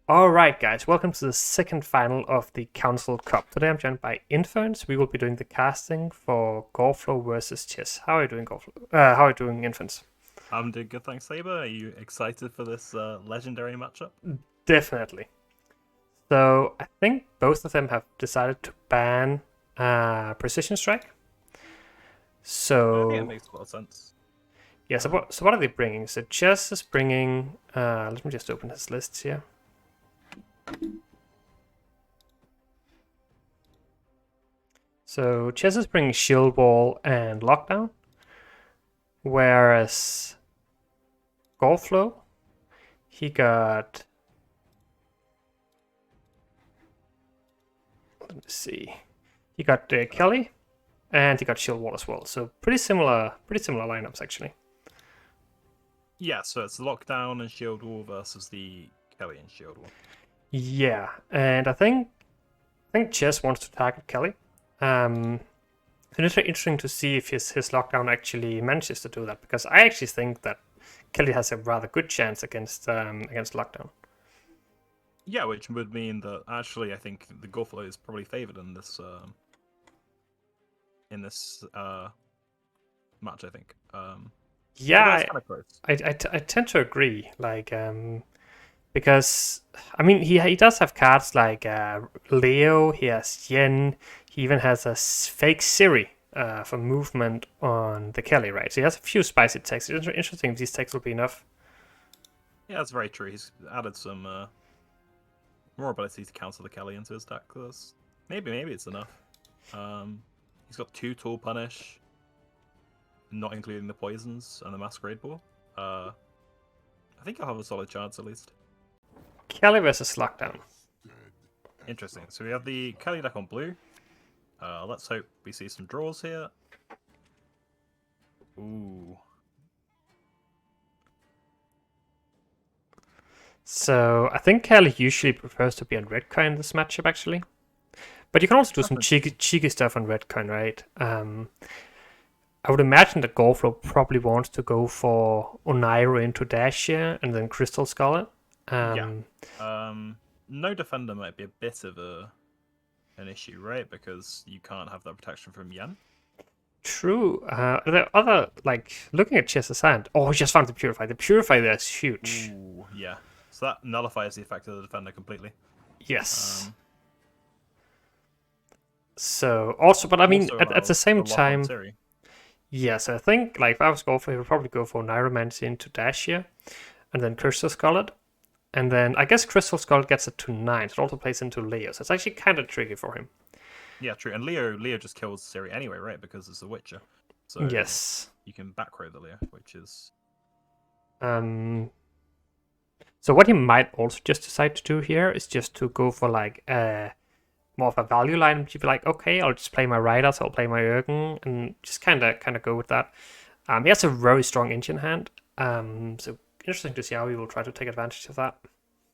Alright guys, welcome to the second final of the Council Cup. Today I'm joined by Inferns. We will be doing the casting for Gorflow versus Chess. How are you doing, Gorflow? How are you doing, Inferns? I'm doing good, thanks, Saber. Are you excited for this legendary matchup? Definitely. So I think both of them have decided to ban Precision Strike. I think it So makes a lot of sense. yeah, so what are they bringing? So Chess is bringing, let me just open his lists here. So Chess is bringing Shield Wall and Lockdown, whereas Gorflow, he got, let me see, he got Kelly, and he got Shield Wall as well. So pretty similar lineups actually. Yeah, so it's Lockdown and Shield Wall versus the Kelly and Shield Wall. Yeah, and I think Chess wants to target Kelly. It's interesting to see if his lockdown actually manages to do that, because I actually think that Kelly has a rather good chance against lockdown. Yeah, which would mean that actually I think the Gorflow is probably favored in this match. I think. Yeah, Kind of close. I tend to agree. Because I mean he does have cards like Leo. He has Yen. He even has a fake Siri for movement on the Kelly, right? So he has a few spicy texts. It's interesting if these texts will be enough. Yeah, that's very true. He's added some more ability to counter the Kelly into his deck. Maybe it's enough. He's got 2 Tool Punish, not including the poisons and the Masquerade Ball. I think I'll have a solid chance at least. Kelly versus lockdown. Interesting. So we have the Kelly deck on blue. Let's hope we see some draws here. Ooh. So I think Kelly usually prefers to be on red coin in this matchup, actually. But you can also do some cheeky stuff on red coin, right? I would imagine that Gorflow probably wants to go for Onairo into Dash here and then Crystal Skull. Yeah. No defender might be a bit of an issue, right? Because you can't have that protection from Yen. True. The other, like, looking at Chess's hand. Oh, he just found the Purify. The Purify there is huge. Ooh, yeah. So that nullifies the effect of the defender completely. Yes. So, also, but I mean, at the same time. Yeah, so I think, like, if I was Gorflow, he would probably go for Neuromancy into Dash here, and then Crystal Skull. And then I guess Crystal Skull gets it to 9, so it also plays into Leo. So it's actually kind of tricky for him. Yeah, true. And Leo just kills Siri anyway, right? Because it's a Witcher. So yes, you can back row the Leo, which is. So what he might also just decide to do here is just to go for like more of a value line. You'd be like, okay, I'll just play my Riders, I'll play my Urgen, and just kind of go with that. He has a very strong engine hand. So interesting to see how he will try to take advantage of that.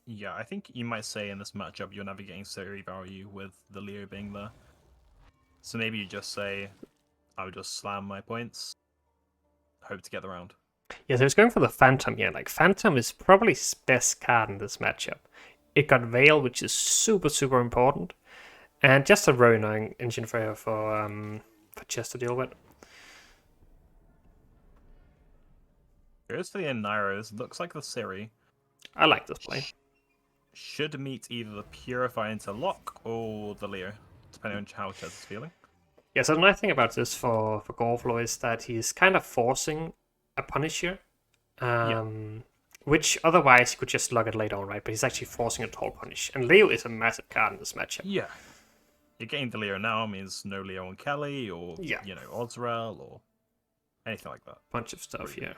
Yeah, I think you might say in this matchup you're never getting Siri value with the Leo being there. So maybe you just say, I would just slam my points, hope to get the round. Yeah, so he's going for the Phantom here. Like, Phantom is probably his best card in this matchup. It got Veil, which is super important, and just a very annoying engine for Chess to deal with. Here's for the Nairos. Looks like the Siri. I like this play. Should meet either the Purify into lock or the Leo, depending on how Chezz is feeling. Yeah, so the nice thing about this for Gorflow is that he's kind of forcing a Punisher, which otherwise he could just log it later on, right? But he's actually forcing a tall punish. And Leo is a massive card in this matchup. Yeah. You're getting the Leo now means no Leo on Kelly or, Ozrel or anything like that. Bunch of stuff, yeah.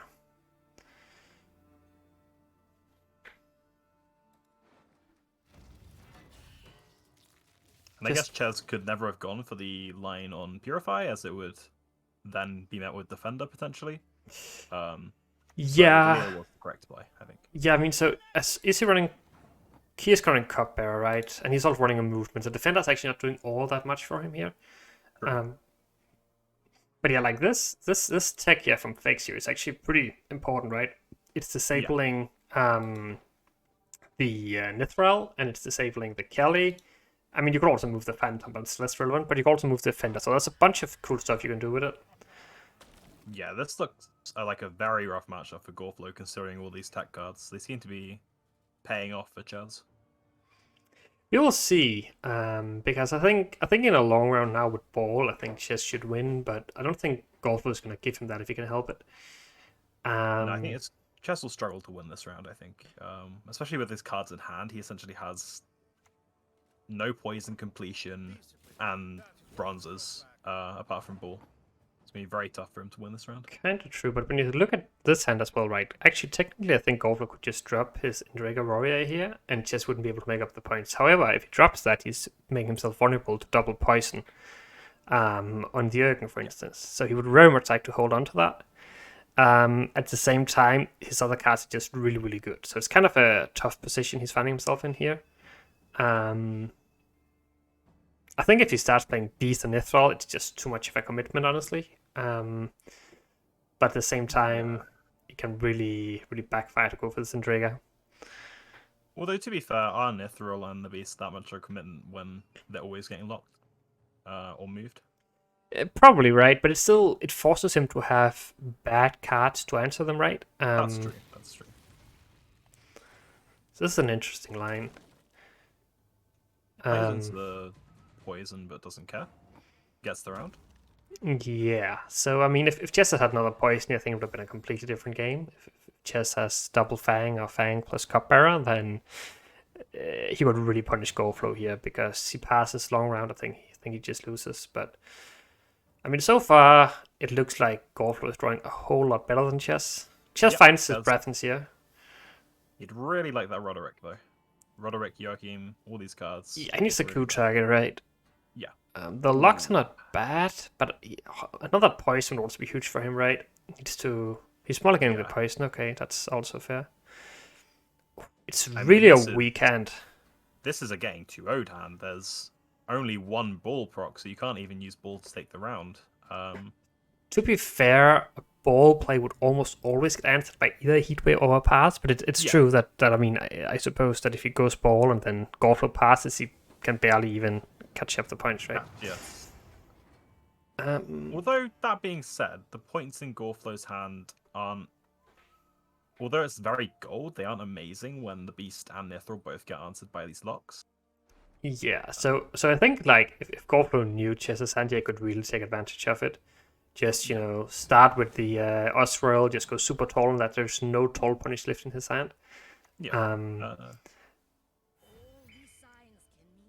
And I guess Chezz could never have gone for the line on Purify, as it would then be met with Defender, potentially. Yeah. So was the correct play, I think. Yeah, I mean, so is he running... He is running Cupbearer, right? And he's also running a movement. So Defender's actually not doing all that much for him here. But yeah, like this tech here from Fake Series is actually pretty important, right? It's disabling the Nithral, and it's disabling the Kelly. I mean, you could also move the Phantom, but it's less relevant, but you can also move the Defender, so there's a bunch of cool stuff you can do with it. Yeah, this looks like a very rough matchup for Gorflow, considering all these tech cards. They seem to be paying off for KingChezz. We will see, because I think in a long round now with Ball, I think KingChezz should win, but I don't think Gorflow is going to give him that if he can help it. No, I think KingChezz will struggle to win this round, I think. Especially with his cards in hand, he essentially has no poison completion and bronzes, apart from Ball. It's going to be very tough for him to win this round. Kind of true, but when you look at this hand as well, right? Actually, technically, I think Gorflow could just drop his Indrega Warrior here and just wouldn't be able to make up the points. However, if he drops that, he's making himself vulnerable to double poison on the Jurgen, for instance. So he would very much like to hold on to that. At the same time, his other cards are just really, really good. So it's kind of a tough position he's finding himself in here. I think if he starts playing Beast and Nithral, it's just too much of a commitment, honestly. But at the same time, it can really, really backfire to go for this Indrega. Although, to be fair, are Nithral and the Beast that much of a commitment when they're always getting locked or moved? Probably right, but it forces him to have bad cards to answer them right. That's true. That's true. So this is an interesting line. Plays into the poison but doesn't care. Gets the round. Yeah, so I mean, if KingChezz had another poison, I think it would have been a completely different game. If KingChezz has double Fang or Fang plus Cupbearer, then he would really punish Gorflow here because he passes long round. I think he just loses. But I mean, so far it looks like Gorflow is drawing a whole lot better than KingChezz. KingChezz finds his breath here. You'd really like that Roderick though. Roderick, Joachim, all these cards. Yeah, he needs a coup target, right? Yeah. The locks are not bad, but another poison would also be huge for him, right? He's mulliganing the poison. Okay, that's also fair. It's really a weak hand. This is a getting 2-0'd hand. There's only one ball proc, so you can't even use ball to take the round. To be fair, a ball play would almost always get answered by either Heatwave or a pass, but it's true that I mean, I suppose that if he goes ball and then Gorflow passes, he can barely even catch up the points, right? Yeah. Although, that being said, the points in Gorflow's hand aren't... Although it's very gold, they aren't amazing when the Beast and Nithral both get answered by these locks. Yeah, so I think, like, if Gorflow knew KingChezz's hand, he could really take advantage of it. Just, start with the Osroyal, just go super tall, and that there's no tall punish left in his hand. Yeah.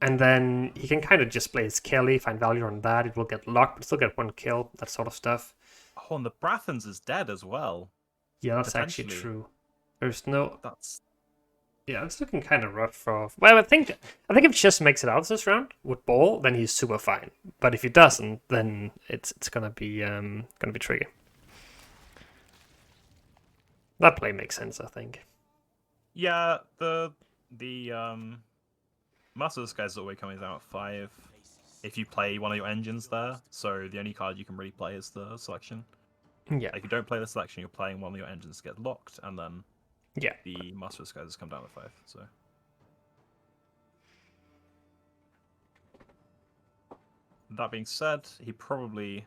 And then he can kind of just play his Kelly, find value on that. It will get locked, but still get one kill, that sort of stuff. Oh, and the Brathens is dead as well. Yeah, that's actually true. There's no... That's... Yeah, it's looking kind of rough for... Well, I think if KingChezz makes it out this round with ball, then he's super fine. But if he doesn't, then it's gonna be tricky. That play makes sense, I think. Yeah, the Master of Disguise is always coming out at 5 if you play one of your engines there. So the only card you can really play is the selection. Yeah. Like, if you don't play the selection, you're playing one of your engines to get locked, and then the Master of Disguises come down at 5. So that being said, he probably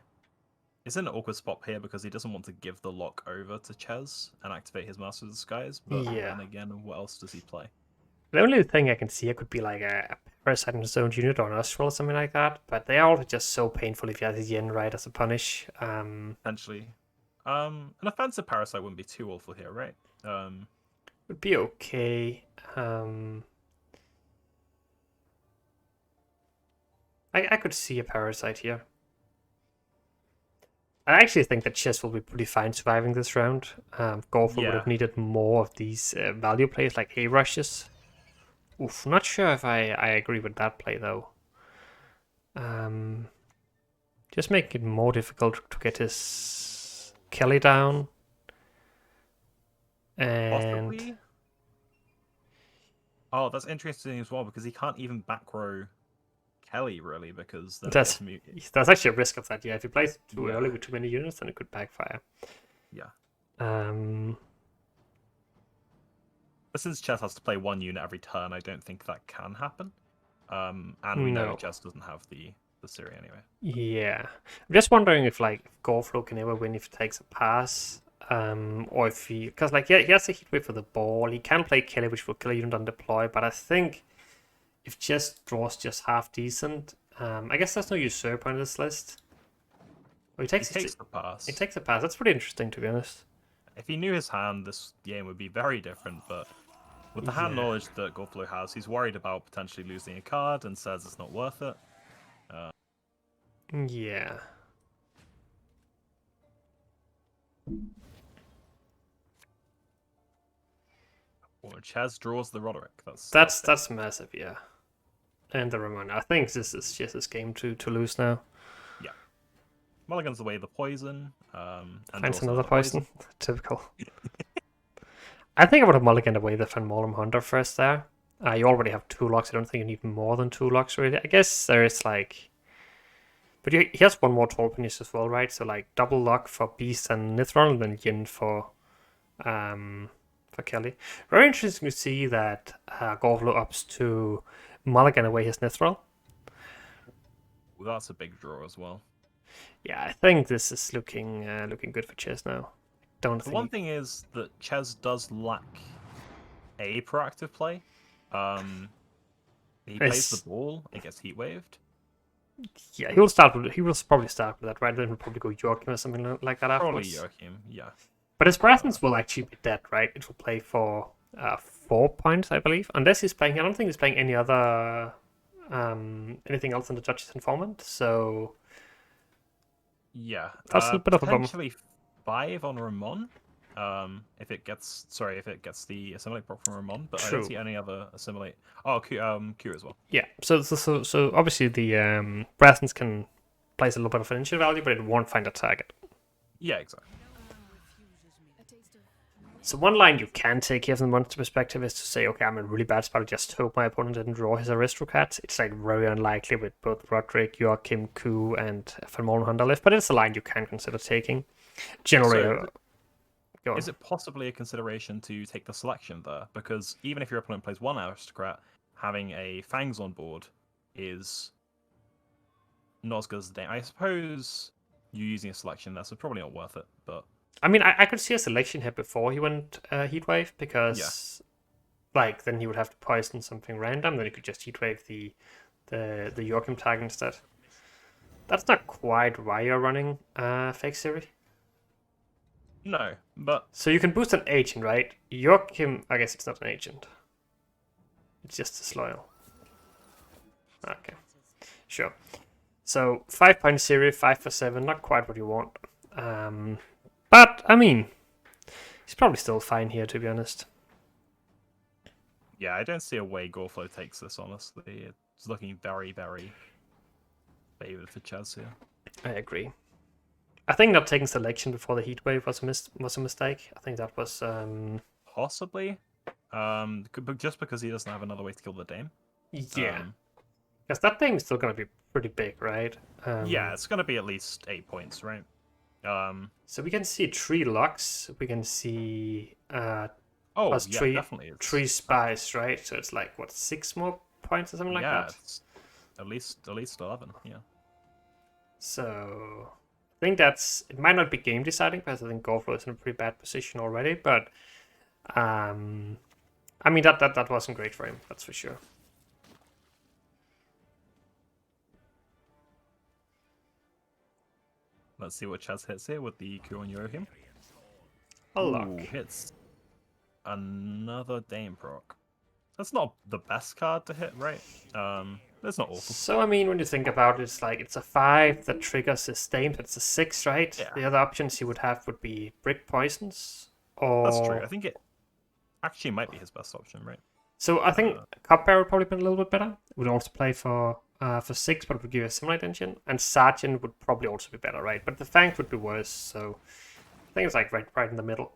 is in an awkward spot here because he doesn't want to give the lock over to KingChezz and activate his Master of Disguise. But then again, what else does he play? The only thing I can see could be like a Parasite in his own unit or an Astral or something like that, but they are all just so painful if you have his Yin right as a punish. Essentially. An offensive Parasite wouldn't be too awful here, right? Would be okay. I could see a Parasite here. I actually think that KingChezz will be pretty fine surviving this round. Gorflow would have needed more of these value plays like A-Rushes. Oof, not sure if I agree with that play though. Just make it more difficult to get his Kelly down. And possibly. Oh, that's interesting as well because he can't even back row Kelly really because that's actually a risk of that. Yeah, if he plays too early with too many units, then it could backfire. Yeah. But since Chess has to play 1 unit every turn, I don't think that can happen. And we know No. Chess doesn't have the Siri anyway. Yeah. I'm just wondering if like Gorflow can ever win if he takes a pass. Or if he, because like yeah, he has a heat wave for the ball. He can play Kelly, which will kill a unit on deploy. But I think if Chess draws just half decent, I guess there's no usurper on this list. Well, He takes the pass. He takes a pass. That's pretty interesting, to be honest. If he knew his hand, this game would be very different. But with the hand Yeah. knowledge that Gorflow has, he's worried about potentially losing a card and says it's not worth it. Yeah. Or Chess draws the Roderick. That's massive, yeah. And the Ramon. I think this is just his game to lose now. Yeah. Mulligan's away the poison. And Finds draws another poison. Typical. I think I would have mulliganed away the Van Mollem Hunter first there. You already have 2 locks. I don't think you need more than 2 locks, really. I guess there is like... But he has 1 more tall finish as well, right? So like double lock for Beast and Nithron, and then Yin for Kelly. Very interesting to see that Gorflow ups to mulligan away his Nithron. Well, that's a big draw as well. Yeah, I think this is looking good for Chess now. Don't The think... one thing is that Chess does lack a proactive play. He plays the ball, it gets heat waved. Yeah, he will probably start with that, right? Then he'll probably go Joachim or something like that afterwards. Probably Joachim, yeah. But his presence will actually be dead, right? It will play for 4 points, I believe. Unless he's playing, I don't think he's playing any other anything else in the Judge's Informant. So yeah, that's a bit of a bummer. Potentially 5 on Ramon. If it gets the assimilate proc from Ramon, but I don't see any other assimilate. Oh, Q as well. Yeah. So obviously the presence can place a little bit of financial value, but it won't find a target. Yeah, exactly. So one line you can take here from the monster perspective is to say, okay, I'm in a really bad spot. I just hope my opponent didn't draw his aristocrats. It's like very unlikely with both Roderick, Joachim, Ku, and Van Mollem Hunter left, but it's a line you can consider taking. Generally, is it possibly a consideration to take the selection there? Because even if your opponent plays 1 aristocrat, having a Fangs on board is not as good as the Dane. I suppose you using a selection there, so probably not worth it, but... I mean, I could see a selection here before he went Heatwave, because like then he would have to poison something random, then he could just Heatwave the Joachim tag instead. That's not quite why you're running Fake Siri. No, but... So you can boost an agent, right? Joachim, I guess it's not an agent. It's just disloyal. Okay. Sure. So 5 point Siri, 5 for 7, not quite what you want. But, I mean, he's probably still fine here, to be honest. Yeah, I don't see a way Gorflow takes this, honestly. It's looking very, very favored for Chess here. I agree. I think not taking selection before the heatwave was a mistake. I think that was... Possibly. But just because he doesn't have another way to kill the Dame. Yeah. Because that Dame is still going to be pretty big, right? Yeah, it's going to be at least 8 points, right? So we can see 3 locks. We can see plus yeah, 3, definitely. 3 spies, right? So it's like, what, 6 more points or something like that? It's at least 11, yeah. So I think it might not be game deciding because I think Gorflow is in a pretty bad position already, but I mean that wasn't great for him, that's for sure. Let's see what Chaz hits here with the Q on Joachim. A lock. Hits another Dame proc. That's not the best card to hit, right? That's not awful. So I mean, when you think about it, it's like it's a 5 that triggers his Dame. That's a 6, right? Yeah. The other options he would have would be brick poisons, or that's true. I think it actually might be his best option, right? So I think Cupbearer would probably been a little bit better. It would also play for 6, but it would give you a similar engine. And Sergeant would probably also be better, right? But the Fangs would be worse, so I think it's like right in the middle.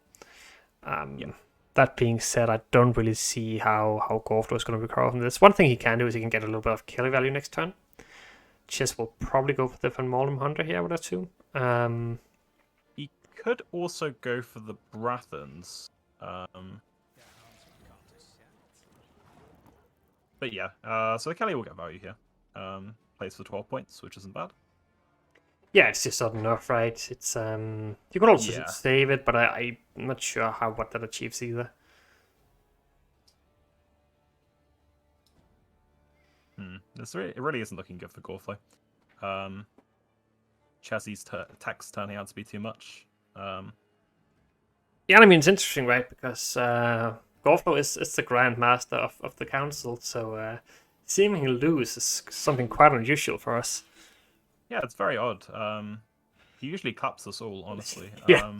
That being said, I don't really see how Gorflow is going to recover from this. One thing he can do is he can get a little bit of kill value next turn. Chess will probably go for the Van Mollem Hunter here, I would assume. He could also go for the Brathens. But yeah, so the Kelly will get value here. Plays for 12 points, which isn't bad. Yeah, it's just not enough, right? It's you could also Yeah. save it, but I'm not sure what that achieves either. It really isn't looking good for Gorflow. Chessie's attacks turning out to be too much. Yeah, I mean, it's interesting, right? Because Gorflow is the Grand Master of the Council, so seeing him lose is something quite unusual for us. Yeah, it's very odd. He usually claps us all, honestly. Yeah.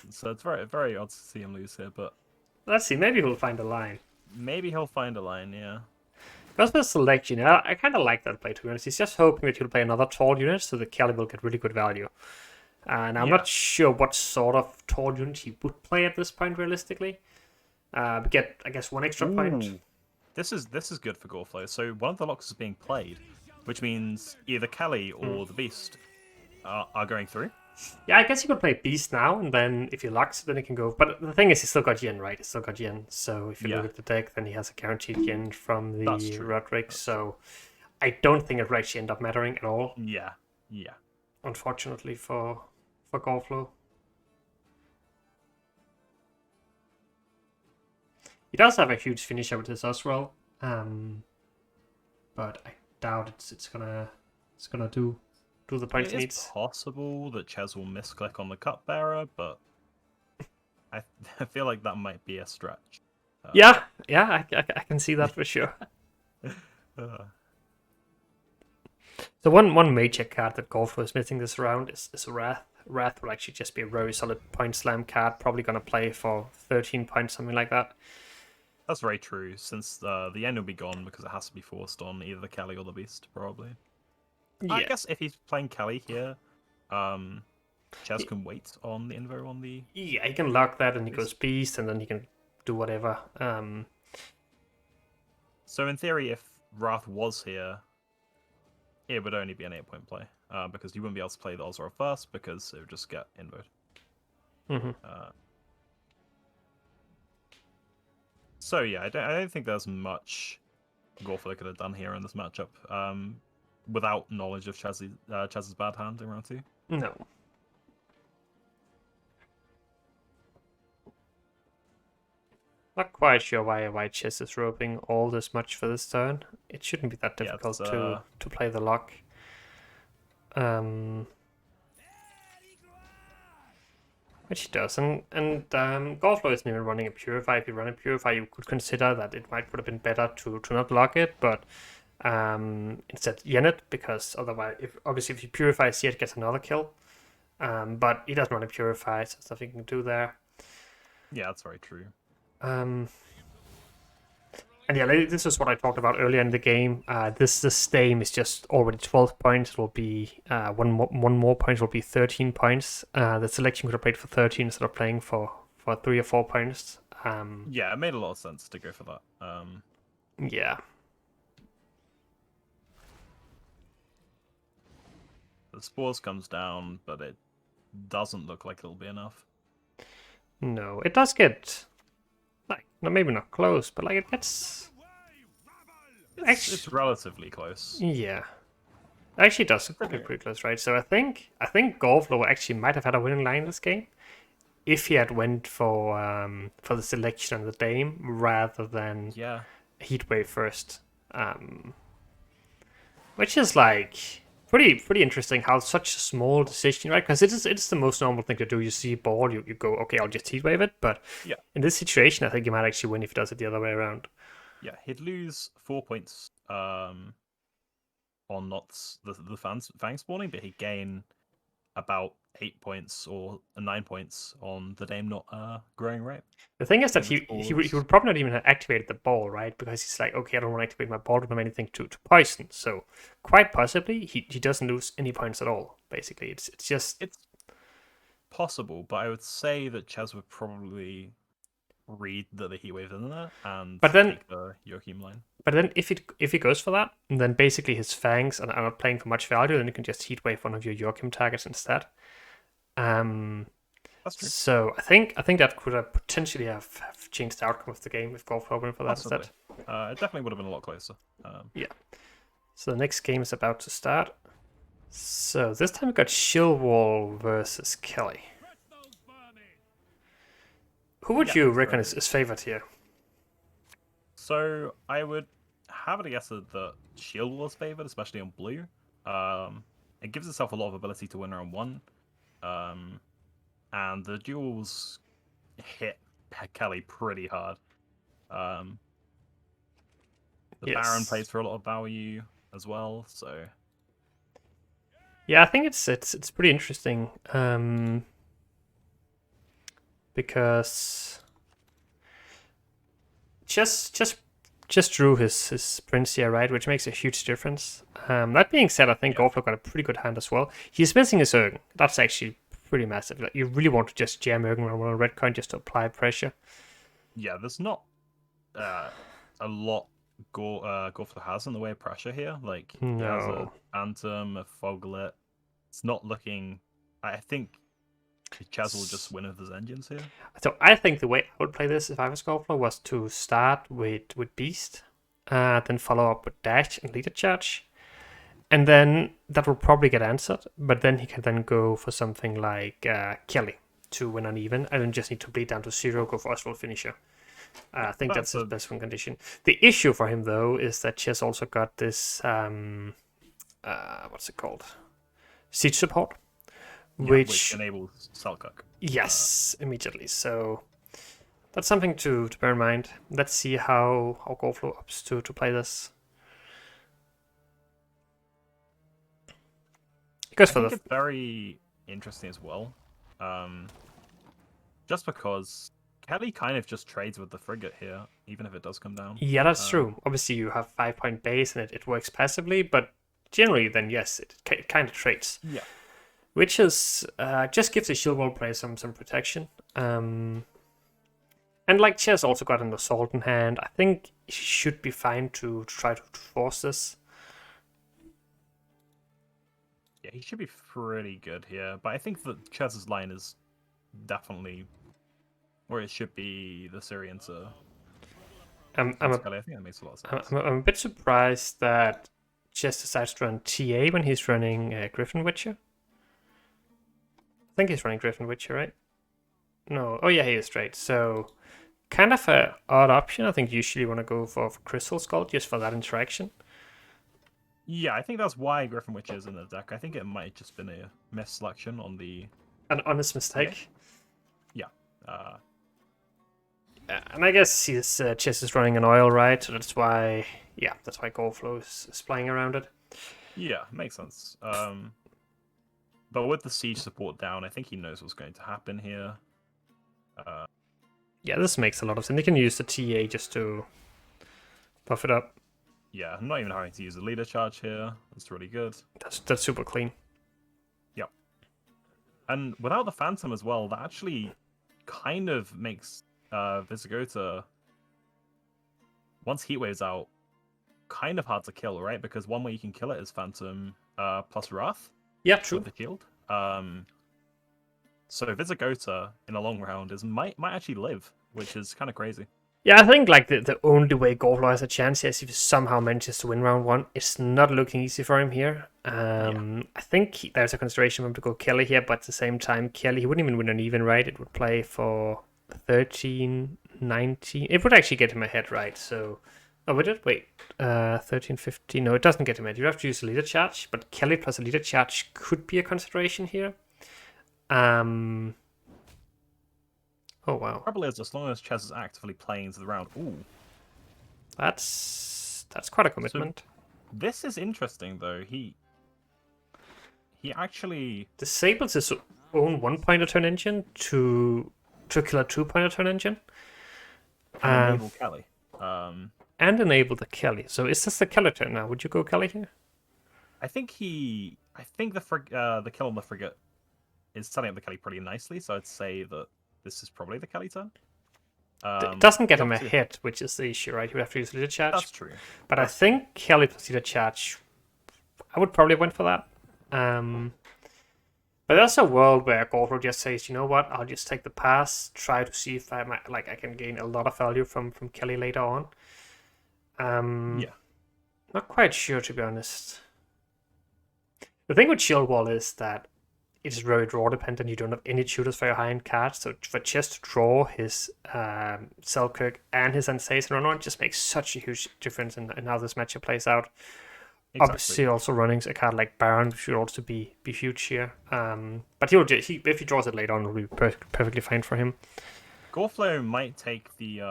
So it's very, very odd to see him lose here, but Let's see, maybe we'll find a line. maybe he'll find a line, yeah. Because with selection, I kind of like that play, to be honest. He's just hoping that he'll play another tall unit so the Kelly will get really good value. And I'm not sure what sort of tall unit he would play at this point, realistically. Get, I guess, one extra point. This is good for Gorflow. So one of the locks is being played, which means either Kelly or the Beast are going through. Yeah, I guess he could play Beast now, and then if he locks it, then he can go. But the thing is, he's still got Yin, right? He's still got Yin. So if you look at the deck, then he has a guaranteed Yin from the Roderick. So I don't think it will actually end up mattering at all. Yeah. Unfortunately for Gorflow. He does have a huge finisher with his Oswell, but I doubt it's gonna do the points he needs. It's possible that Chez will misclick on the Cupbearer, but I feel like that might be a stretch. Yeah, I can see that for sure. So one major card that Gorflow is missing this round is Wrath. Wrath will actually just be a very solid point slam card, probably gonna play for 13 points, something like that. That's very true, since the end will be gone because it has to be forced on either the Kelly or the Beast, probably. Yeah. I guess if he's playing Kelly here, Chez can wait on the Invo on the... Yeah, he can lock that and he goes Beast, and then he can do whatever. So in theory, if Wrath was here, it would only be an 8-point play, because you wouldn't be able to play the Oswald first, because it would just get invoed. So yeah, I don't think there's much Gorflow could have done here in this matchup, without knowledge of Chez's bad hand in round 2. No. Not quite sure why Chezz is roping all this much for this turn. It shouldn't be that difficult to play the lock. Which he does, and Gorflow isn't even running a Purify. If you run a Purify, you could consider that it would have been better to not lock it, but instead yen it, because otherwise, if you Purify, see it gets another kill. But he doesn't run a Purify, so there's nothing you can do there. Yeah, that's very true. And yeah, this is what I talked about earlier in the game. This Dame is just already 12 points. It will be one more point. Will be 13 points. The selection could have played for 13 instead of playing for 3 or 4 points. Yeah, it made a lot of sense to go for that. Yeah. The Spores comes down, but it doesn't look like it'll be enough. No, it does get... maybe not close, but it gets... It's relatively close. Yeah. Actually, it does get pretty close, right? So I think Gorflow actually might have had a winning line in this game if he had went for the selection and the Dame rather than Heatwave first. Which is pretty interesting how such a small decision, right? Because it's the most normal thing to do. You see a ball, you go, okay, I'll just Heatwave it. But in this situation, I think you might actually win if he does it the other way around. Yeah, he'd lose 4 points on not the Fang spawning, but he'd gain about 8 points or 9 points on the Dame not growing right. The thing is that he would probably not even have activated the ball, right? Because he's like, okay, I don't want to activate my ball, I don't have anything to poison. So quite possibly he doesn't lose any points at all. Basically, it's possible, but I would say that Chez would probably read that the Heatwave in there and take the Joachim line. But then if he goes for that, then basically his Fangs are not playing for much value, then you can just Heatwave one of your Joachim targets instead. That's true. So I think that could have potentially have changed the outcome of the game if Gorflow went for that instead. It definitely would have been a lot closer. Yeah. So the next game is about to start. So this time we got Shilwall versus Kelly. Who would you reckon is favored here? So I would have it guess that Shield was favored, especially on blue. It gives itself a lot of ability to win round 1. And the duels hit Kelly pretty hard. The Baron plays for a lot of value as well, so yeah, I think it's pretty interesting. Because just drew his prince here, right, which makes a huge difference. That being said, I think Gorflow got a pretty good hand as well. He's missing his Ergen. That's actually pretty massive. Like, you really want to just jam Ergen on a red coin just to apply pressure. Yeah, there's not a lot Gorflow has in the way of pressure here. Like, he has a Phantom, a Foglet. It's not looking... I think KingChezz will just win with his engines here. So I think the way I would play this if I was Gorflow was to start with Beast, then follow up with Dash and Leader Charge. And then that will probably get answered, but then he can then go for something like Kelly to win uneven, and then just need to bleed down to 0, go for Oswald Finisher. I think that's his best win condition. The issue for him, though, is that Chess also got this, what's it called? Siege Support, which enables Selkirk. Yes, immediately. So that's something to bear in mind. Let's see how Gorflow opts to play this. I think it's very interesting as well. Just because Kelly kind of just trades with the frigate here, even if it does come down. Yeah, that's true. Obviously, you have 5-point base and it works passively, but generally, then yes, it kind of trades. Yeah. Which is just gives the shield wall player some protection. And like Chess also got an assault in hand. I think he should be fine to try to force this. Yeah, he should be pretty good here. But I think that Chezz's line is definitely where it should be the Syrian to I think that makes a lot of sense. I'm a bit surprised that Chess decides to run TA when he's running Griffin Witcher. I think he's running Griffin Witcher, right? No. Oh, yeah, he is straight. So, kind of an odd option. I think usually you want to go for Crystal Skull just for that interaction. Yeah, I think that's why Griffin Witcher is in the deck. I think it might have just been a misselection on the... An honest mistake. Yeah. And I guess his Chess is running an oil, right? So that's why Gorflow is playing around it. Yeah, makes sense. But with the siege support down, I think he knows what's going to happen here. Yeah, this makes a lot of sense. They can use the TA just to buff it up. Yeah, not even having to use a leader charge here. That's really good. That's super clean. Yep. And without the Phantom as well, that actually kind of makes Visigoda, once Heatwave's out, kind of hard to kill, right? Because one way you can kill it is Phantom plus Wrath. Yeah, true. With the shield. So Visigoda in a long round might actually live, which is kind of crazy. Yeah, I think like the only way Gorflow has a chance is if he somehow manages to win round 1. It's not looking easy for him here. I think there's a consideration for him to go Kelly here, but at the same time, Kelly, he wouldn't even win an even, right? It would play for 13, 19. It would actually get him ahead, right? So, oh, would it? Wait, 13, 15. No, it doesn't get him ahead. You have to use a leader charge, but Kelly plus a leader charge could be a consideration here. Oh, wow. Probably as long as Chezz is actively playing into the round. Ooh. That's quite a commitment. So, this is interesting, though. He actually... disables his own 1-pointer turn engine to kill a 2-pointer turn engine. And enable Kelly. And enable the Kelly. So is this the Kelly turn now? Would you go Kelly here? I think the kill on the frigate is setting up the Kelly pretty nicely, so I'd say that this is probably the Kelly turn. It doesn't get him a hit, which is the issue, right? You would have to use leader charge. That's true. But I think Kelly plus leader charge, I would probably went for that. But there's a world where Gorflow just says, you know what, I'll just take the pass, try to see if I can gain a lot of value from Kelly later on. Yeah. Not quite sure, to be honest. The thing with Shield Wall is that it is very draw dependent. You don't have any tutors for your high-end cards, so for Chess to draw his Selkirk and his Sensation Runner just makes such a huge difference in how this matchup plays out. Exactly. Obviously, also running a card like Baron should also be huge here. But if he draws it later on, it'll be perfectly fine for him. Gorflow might take the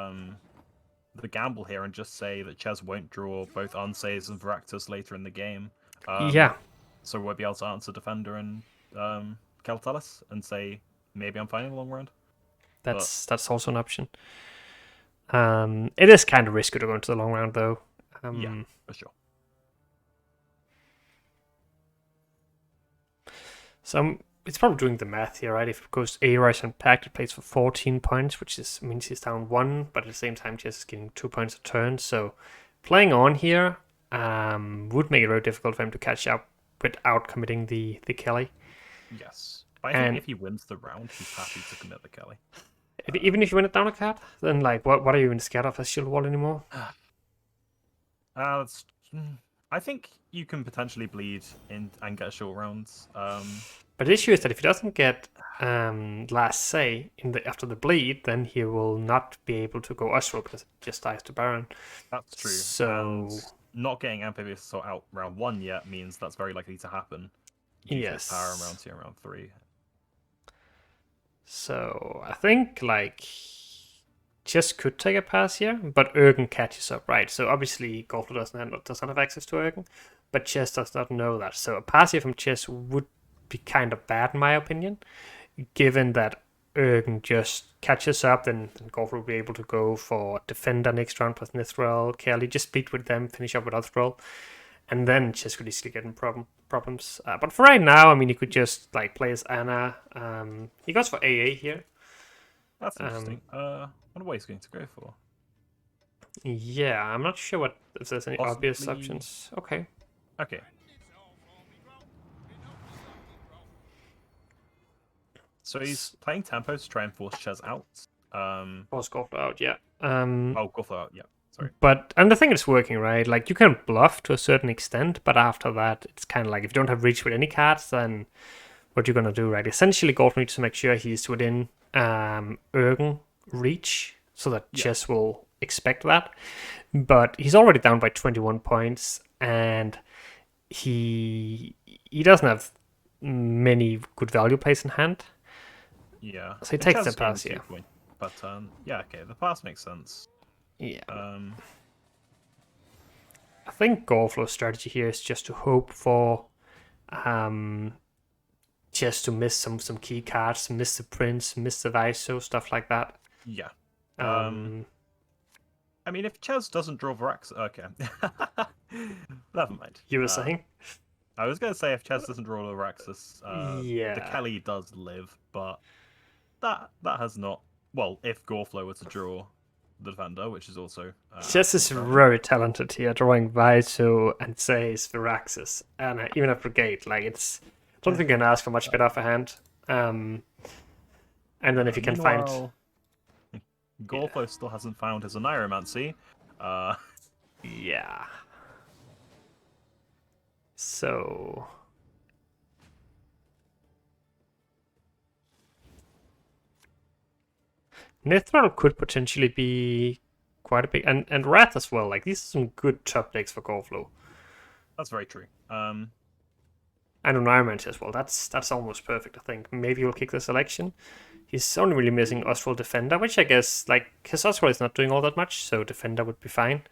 gamble here and just say that Chezz won't draw both Unsays and Viraxis later in the game. Yeah. So we'll be able to answer Defender and Keltalis and say maybe I'm fine in the long round. That's also an option. It is kind of risky to go into the long round, though. Yeah, for sure. So it's probably doing the math here, right? If it goes A-Rise and Pact, it plays for 14 points, which means he's down 1, but at the same time, Chess is getting 2 points a turn. So playing on here would make it very difficult for him to catch up without committing the Kelly. Yes. But I think if he wins the round, he's happy to commit the Kelly. Even if you win it down a card, then like, what are you even scared of as Shield Wall anymore? I think you can potentially bleed in and get short rounds. But the issue is that if he doesn't get last say after the bleed, then he will not be able to go Oswald because it just dies to Baron. That's true. So and not getting Amphibious Assault out round 1 yet means that's very likely to happen. Yes. Power in round 2 and round 3. So I think like Chess could take a pass here, but Ergen catches up, right? So obviously Gorflow does not have access to Ergen, but Chess does not know that. So a pass here from Chess would be kind of bad in my opinion, given that Ergen just catches up, then Gorflow will be able to go for Defender next round plus Nithrel, Kelly, just beat with them, finish up with Nithrel, and then Chess could easily get in problems. But for right now, I mean, he could just like play as Anna. He goes for AA here. That's interesting. I wonder what he's going to go for. Yeah, I'm not sure if there's any obvious options. Okay. So he's playing tempo to try and force Chezz out. Force Gorflow out, yeah. Gorflow out, yeah. Sorry. And the thing is working, right? Like, you can bluff to a certain extent, but after that, it's kind of like, if you don't have reach with any cards, then what you're going to do, right? Essentially, Gorflow needs to make sure he's within Ergen reach, so that Chess will expect that. But he's already down by 21 points, and he doesn't have many good value plays in hand. Yeah. So he takes the pass here. But yeah, okay, the pass makes sense. Yeah. I think Gorflow's strategy here is just to hope for just to miss some key cards, miss the Prince, miss the Viso, stuff like that. Yeah. I mean, if Chezz doesn't draw Viraxis... Okay. Never mind. You were saying? I was going to say if Chezz doesn't draw Viraxis, yeah. the Kelly does live, but that has not... Well, if Gorflow were to draw the Defender, which is also... Chess is very talented here, drawing Viso and says Viraxis, and even a Brigade. Like, it's... I don't think you can ask for much better of a hand. And then if you can find... Gorflow still hasn't found his Oniromancy. Yeah. So... Nithril could potentially be quite a big... And Wrath as well. Like, these are some good top decks for Gorflow. That's very true. And Oniromancy as well. That's almost perfect, I think. Maybe he'll kick the selection. He's only really missing Oswald Defender, which I guess, like, his Oswald is not doing all that much, so Defender would be fine.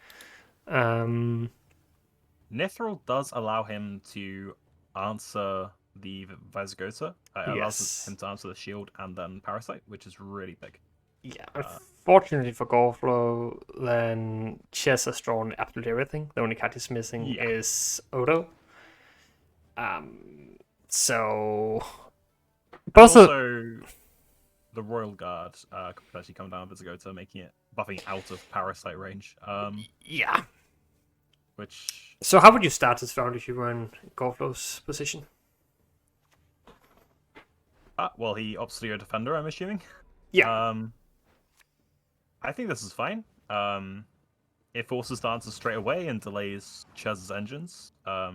Nithril does allow him to answer the Vizgota. It allows him to answer the shield and then Parasite, which is really big. Yeah, unfortunately for Gorflow, then Chess has drawn absolutely everything. The only card he's missing is Odo. So... Also, the Royal Guard could potentially come down with Vizgota, making it buffing out of Parasite range. Yeah. Which... So how would you start this round if you were in Gorflow's position? Well, he opts to your Defender, I'm assuming. Yeah. I think this is fine. it forces the answer straight away and delays Chezz's engines. Or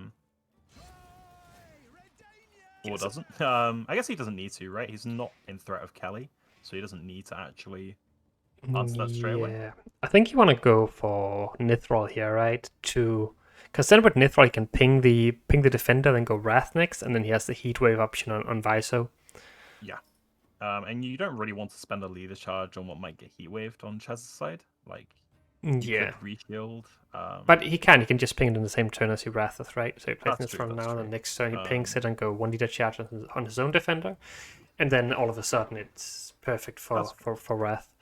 doesn't. I guess he doesn't need to, right? He's not in threat of Kelly, so he doesn't need to actually answer that straight away. Yeah, I think you want to go for Nithrol here, right? Because then with Nithrol, he can ping the defender, then go Wrath next, and then he has the Heatwave option on Viso. Yeah. And you don't really want to spend a leader charge on what might get Heatwaved on Chezz's side. Like, you Yeah, could reshield. but he can just ping it in the same turn as he Wratheth, right? So he plays That's Nithrol true, now, that's and the true. next turn he pings it and go 1 leader charge on his own defender, and then all of a sudden it's perfect for Wrath.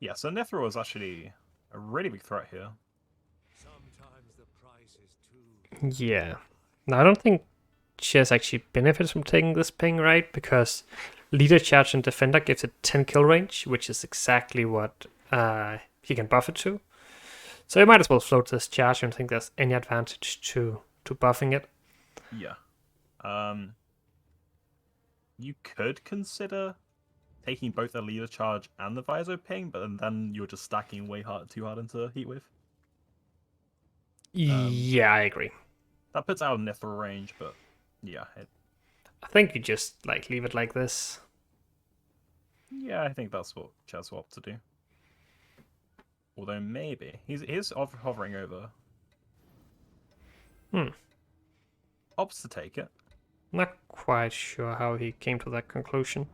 Yeah, so Nithril is actually a really big threat here. Sometimes the price is too. Yeah. Now, I don't think Chess actually benefits from taking this ping, right? Because leader charge and defender gives it 10 kill range, which is exactly what he can buff it to. So you might as well float this charge. I don't think there's any advantage to buffing it. Yeah. You could consider taking both the leader charge and the Viso ping, but then you're just stacking too hard into Heatwave. Yeah, I agree. That puts out Nithril range, but yeah. I think you just leave it like this. Yeah, I think that's what Chezz will opt to do. Although maybe he's hovering over. Opts to take it. Not quite sure how he came to that conclusion.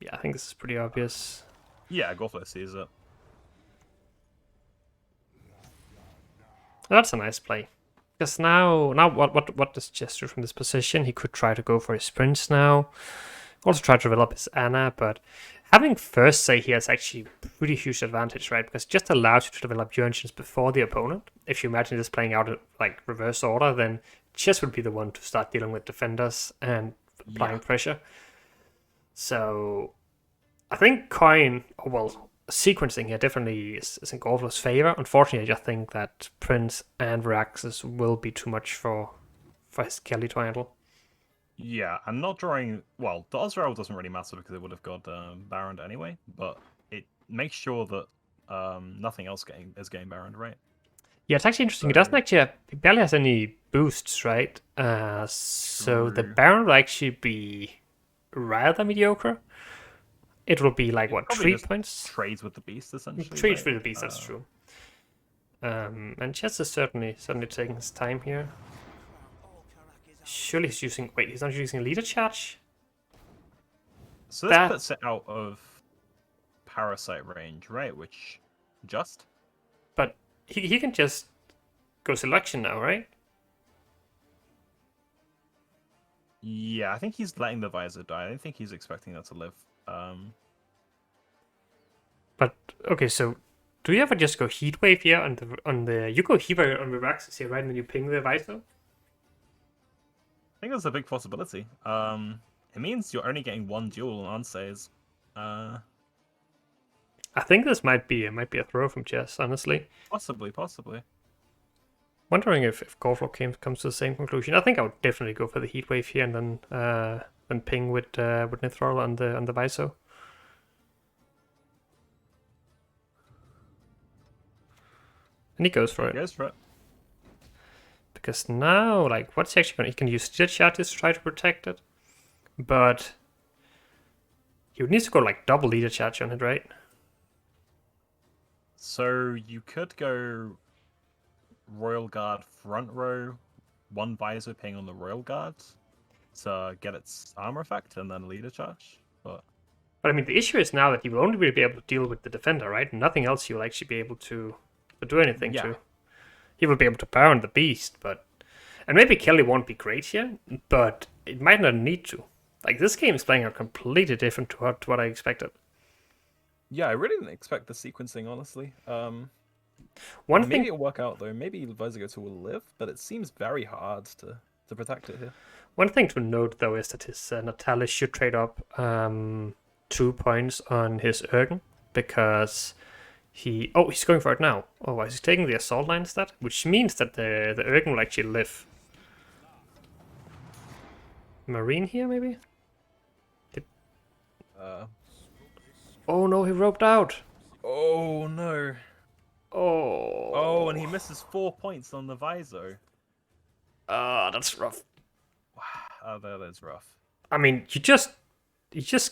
Yeah, I think this is pretty obvious. Yeah, Gorflow sees it. That's a nice play. Because now what does Chess do from this position? He could try to go for his sprints now. Also try to develop his Anna, but having first say here is actually pretty huge advantage, right? Because it just allows you to develop your engines before the opponent. If you imagine this playing out in reverse order, then Chess would be the one to start dealing with defenders and applying pressure. So I think sequencing here definitely is in Gorflow's favor. Unfortunately, I just think that Prince and Veraxis will be too much for his Kelly to handle. Yeah, I'm not drawing. Well, the Ozrael doesn't really matter because it would have got Baroned anyway, but it makes sure that nothing else is getting Baroned, right? Yeah, it's actually interesting. He doesn't actually he barely has any boosts, right? So the Baron will actually be rather mediocre. It will be 3 points? Trades with the beast, essentially. Trades with the beast, that's true. And Chess is certainly taking his time here. Surely he's using... Wait, he's not using a leader charge? So this puts it out of Parasite range, right? Which... Just? But he can just go selection now, right? Yeah, I think he's letting the Visor die. I don't think he's expecting that to live. But, okay, so... Do you ever just go Heatwave here on the... You go Heatwave on the Veraxis here, right? And then you ping the Visor? I think that's a big possibility. It means you're only getting one duel on Unsays. I think this might be a throw from Chess, honestly. Possibly. Wondering if Gorflow comes to the same conclusion. I think I would definitely go for the Heatwave here and then ping with Nithrol on the Viso. And he goes for it. He goes for it. Because now, what's he actually going to... He can use Steel Charges to try to protect it. But he would need to go, double Leader Charge on it, right? So you could go Royal Guard front row, one Visor ping on the Royal Guard to get its armor effect, and then Leader Charge. But I mean, the issue is now that he will only be able to deal with the defender, right? Nothing else he will actually be able to do anything to. He will be able to power on the beast, but... And maybe Kelly won't be great here, but it might not need to. This game is playing out completely different to what I expected. Yeah, I really didn't expect the sequencing, honestly. Maybe it'll work out, though. Maybe Visigoto will live, but it seems very hard to protect it here. One thing to note, though, is that his Natalis should trade up 2 points on his Ergen, because... he's going for it now. Oh, he's taking the assault line instead, which means that the Ergen will actually live. Marine here, maybe? Oh no, he roped out. Oh no. Oh. Oh, and he misses 4 points on the Viso. Ah, that's rough. Oh, that is rough. I mean, you just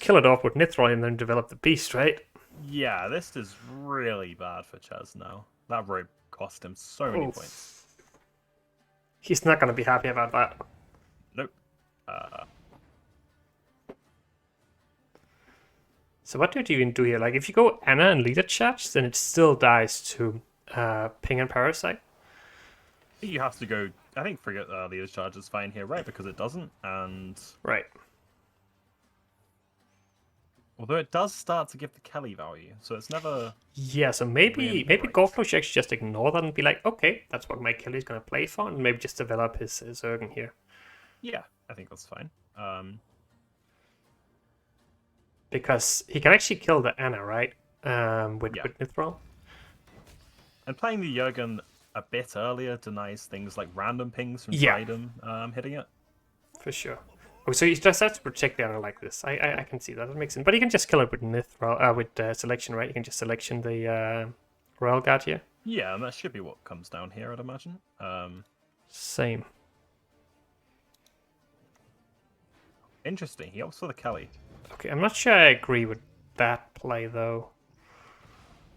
kill it off with Nithrol and then develop the beast, right? Yeah, this is really bad for Chezz now. That rope cost him so many Oof. points. He's not gonna be happy about that. Nope. So what do you even do here? Like, if you go Anna and leader charge, then it still dies to ping and parasite. You have to go. I think Frigate Leader's Charge is fine here, right? Because it doesn't. And Right. although it does start to give the Kelly value, so it's never. Yeah, so maybe Really maybe great. Gorflow should actually just ignore that and be like, okay, that's what my Kelly's gonna play for, and maybe just develop his Zergen here. Yeah, I think that's fine. Because he can actually kill the Anna, right? With Yeah. Nithrol. And playing the Jurgen a bit earlier denies things like random pings from Yeah. Tridem hitting it. For sure. Oh, so he just has to protect the Anna like this. I can see that. That makes sense. But he can just kill it with Nithrol, with selection, right? You can just selection the Royal Guard here. Yeah, and that should be what comes down here, I'd imagine. Same. Interesting. He opts for the Kelly. Okay, I'm not sure I agree with that play, though.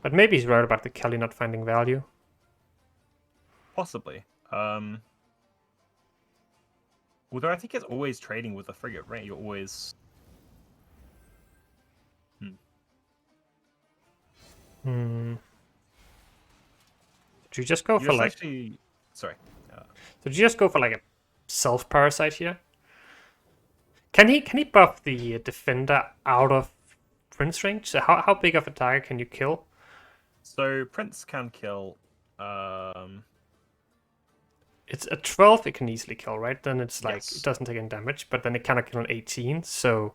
But maybe he's right about the Kelly not finding value. Possibly. Although I think it's always trading with the frigate, right? You're always. Do you just go You for like... essentially. Sorry. So do you just go for like a self-parasite here? Can he buff the defender out of Prince range? So how big of a target can you kill? So Prince can kill. It's a 12 it can easily kill, right? Then it's like, Yes. it doesn't take any damage, but then it cannot kill an 18. So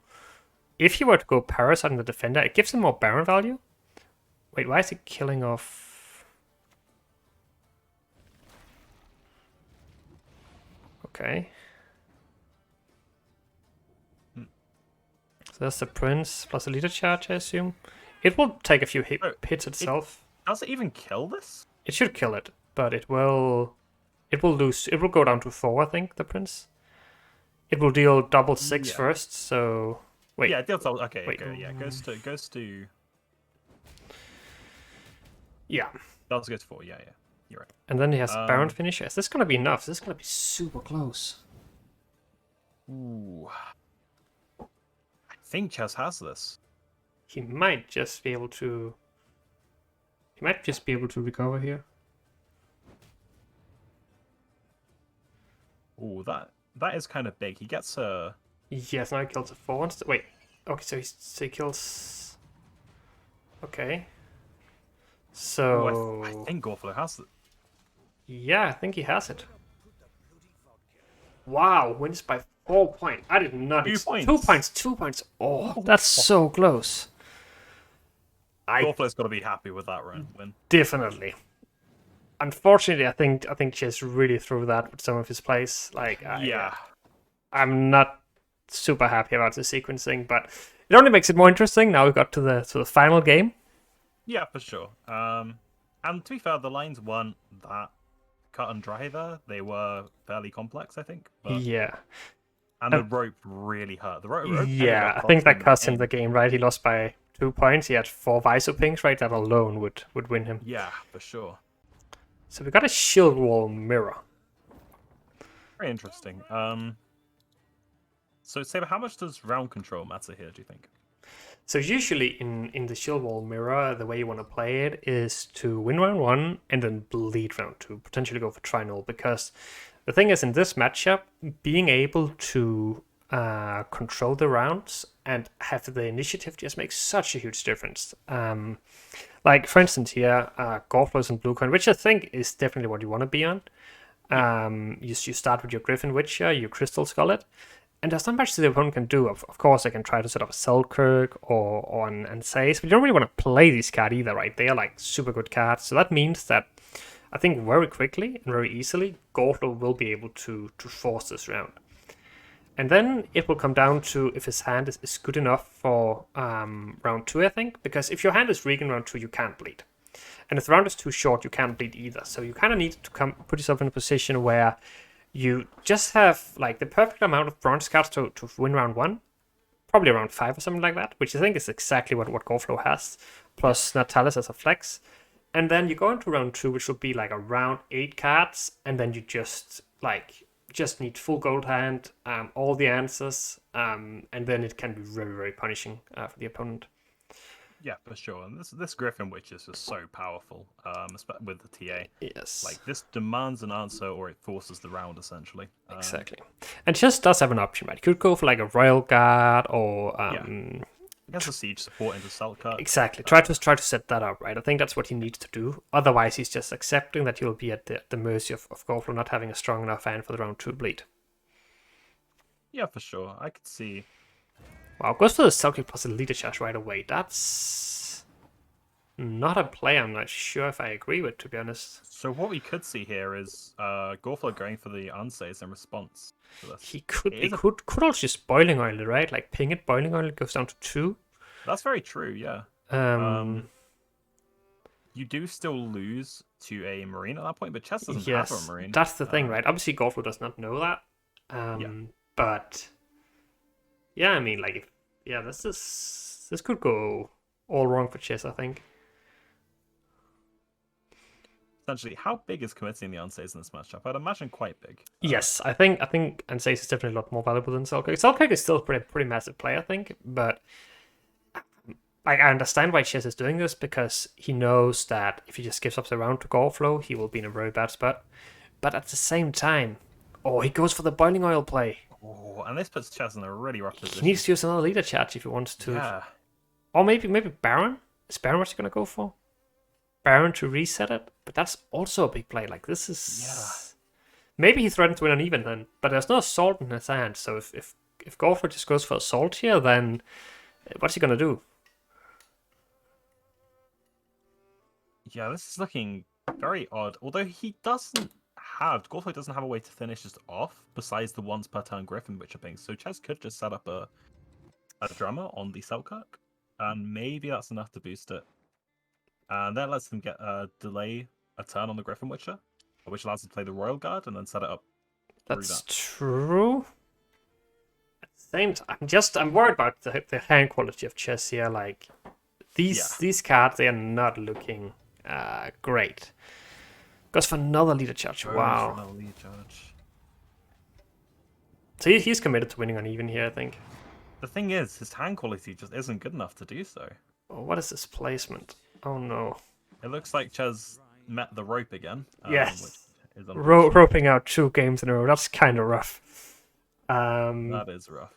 if you were to go parasite on the defender, it gives him more Baron value. Wait, why is it killing off? Okay. So that's the Prince plus a leader charge, I assume. It will take a few hits itself. Does it even kill this? It should kill it, but it will lose. It will go down to 4, I think. The Prince. It will deal double 6 Yeah. first. So wait. Yeah, it deals. Okay, Wait. yeah, goes to. Yeah. Does go to 4. Yeah, you're right. And then he has Baron finisher. Is this gonna be enough? Is this gonna be super close? Ooh. I think Chezz has this. He might just be able to. He might just be able to recover here. Ooh, that is kind of big. He gets a. Yes, now he kills a 4 instead. Wait. Okay, so he kills. Okay. So I think Gorflow has it. yeah, I think he has it. Wow, wins by 4 points. I did not. 2 2 points. 2 points. 2 points. Oh, that's so close. Gorflow's got to be happy with that win. Definitely. Unfortunately, I think Chezz really threw that with some of his plays. Like, Yeah. I'm not super happy about the sequencing, but it only makes it more interesting. Now we got to the final game. Yeah, for sure. And to be fair, the lines weren't that cut and dry there. They were fairly complex, I think. But... Yeah. And the rope really hurt. The rope ended Yeah, up I think that costing cost him end. the game, right? He lost by 2 points. He had 4 Viso pings, right? That alone would win him. Yeah, for sure. So we got a shield wall mirror. Very interesting. So Saber, how much does round control matter here, do you think? So usually in the shield wall mirror, the way you want to play it is to win round 1 and then bleed round 2, potentially go for trinal, because the thing is in this matchup, being able to control the rounds and have the initiative just makes such a huge difference. Like for instance here, Gorflow and Blue Coin, which I think is definitely what you want to be on. You start with your Griffin Witcher, your Crystal Skullet, and there's not much the opponent can do. Of course, they can try to set up a Selkirk or an Ansace, but you don't really want to play these cards either, right? They are like super good cards, so that means that I think very quickly and very easily, Gorflow will be able to force this round. And then it will come down to if his hand is good enough for round 2, I think. Because if your hand is weak in round 2, you can't bleed. And if the round is too short, you can't bleed either. So you kind of need to put yourself in a position where you just have like the perfect amount of bronze cards to win round 1. Probably around 5 or something like that, which I think is exactly what Gorflow has. Plus Natalis as a flex. And then you go into round 2, which will be like around 8 cards. And then you just need full gold hand, all the answers. And then it can be very, very punishing for the opponent. Yeah, for sure. And this Griffin Witch is just so powerful, with the TA. Yes. Like, this demands an answer or it forces the round, essentially. Exactly. And Chess does have an option, right? You could go for like a Royal Guard or... I guess a siege support into Selkirk. Exactly. Try to set that up, right? I think that's what he needs to do. Otherwise, he's just accepting that he'll be at the mercy of Gorflow not having a strong enough hand for the round 2 bleed. Yeah, for sure. I could see... Wow, goes for the Selkirk plus a leader charge right away. That's not a play I'm not sure if I agree with, to be honest. So what we could see here is Gorflow going for the unsaves in response to this. He could also just boiling oil it, right? Like ping it, boiling oil, it goes down to 2. That's very true, yeah. You do still lose to a Marine at that point, but Chess doesn't have a Marine. That's the thing, right? Obviously, Gorflow does not know that. But yeah, I mean, like, this could go all wrong for Chess, I think. Essentially, how big is committing the unsaves in this matchup? I'd imagine quite big. Yes, I think unsaves is definitely a lot more valuable than Selkirk. Selkirk is still a pretty massive play, I think, but I understand why Chess is doing this, because he knows that if he just gives up the round to Gorflow, he will be in a very bad spot. But at the same time, he goes for the boiling oil play. Oh, and this puts Chess in a really rough position. He needs to use another leader charge if he wants to. Yeah. Or maybe Baron? Is Baron what he's going to go for? Baron to reset it? But that's also a big play. Like, this is... Yeah. Maybe he threatens to win uneven then, but there's no assault in his hand, so if Gorflow just goes for assault here, then what's he going to do? Yeah, this is looking very odd. Although Gorflow doesn't have a way to finish this off besides the once per turn Griffin Witcher ping. So Chess could just set up a drummer on the Selkirk, and maybe that's enough to boost it. And that lets him get delay a turn on the Griffin Witcher, which allows him to play the Royal Guard and then set it up. That's true. At the same time, I'm worried about the hand quality of Chess here. Like, these cards, they are not looking great. Goes for another leader charge. Wow. Another leader charge. So he's committed to winning uneven here, I think. The thing is, his hand quality just isn't good enough to do so. Oh, what is this placement? Oh no. It looks like Chezz met the rope again. Yes. Which is roping out 2 games in a row. That's kind of rough. That is rough.